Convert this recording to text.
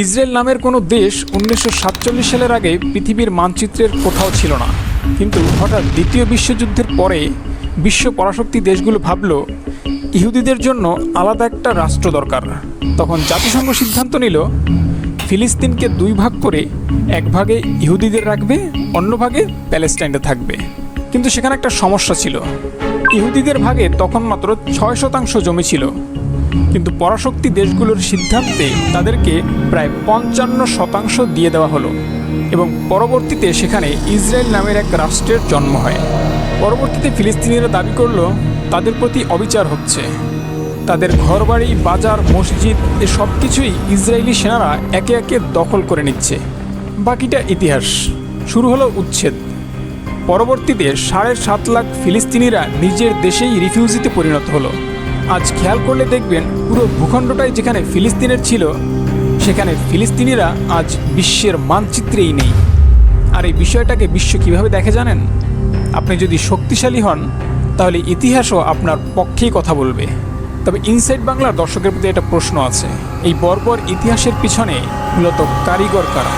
Israel নামের কোনো দেশ 1947 সালের আগে পৃথিবীর মানচিত্রের কোথাও ছিল না। কিন্তু হঠাৎ দ্বিতীয় বিশ্বযুদ্ধের পরে বিশ্ব পরাশক্তি দেশগুলো ভাবল ইহুদিদের জন্য আলাদা একটা রাষ্ট্র দরকার। তখন জাতিসংঘ সিদ্ধান্ত নিল ফিলিস্তিনকে দুই ভাগ করে এক ভাগে ইহুদিদের রাখবে, অন্য ভাগে প্যালেস্টাইনে থাকবে। কিন্তু সেখানে একটা সমস্যা ছিল, ইহুদিদের ভাগে তখন মাত্র 6% জমি ছিল, কিন্তু পরাশক্তি দেশগুলোর সিদ্ধান্তে তাদেরকে প্রায় 55% দিয়ে দেওয়া হলো এবং পরবর্তীতে সেখানে ইসরায়েল নামের এক রাষ্ট্রের জন্ম হয়। পরবর্তীতে ফিলিস্তিনিরা দাবি করল তাদের প্রতি অবিচার হচ্ছে, তাদের ঘরবাড়ি, বাজার, মসজিদ এ সব কিছুই ইসরায়েলি সেনারা একে একে দখল করে নিচ্ছে। বাকিটা ইতিহাস। শুরু হলো উচ্ছেদ। পরবর্তীতে 7.5 লাখ ফিলিস্তিনিরা নিজের দেশেই রিফিউজিতে পরিণত হলো। আজ খেয়াল করলে দেখবেন পুরো ভূখণ্ডটাই যেখানে ফিলিস্তিনের ছিল, সেখানে ফিলিস্তিনিরা আজ বিশ্বের মানচিত্রেই নেই। আর এই বিষয়টাকে বিশ্ব কিভাবে দেখে জানেন? আপনি যদি শক্তিশালী হন তাহলে ইতিহাসও আপনার পক্ষেই কথা বলবে। তবে ইনসাইড বাংলার দর্শকের প্রতি একটা প্রশ্ন আছে, এই বর্বর ইতিহাসের পিছনে মূলত কারিগর কারা?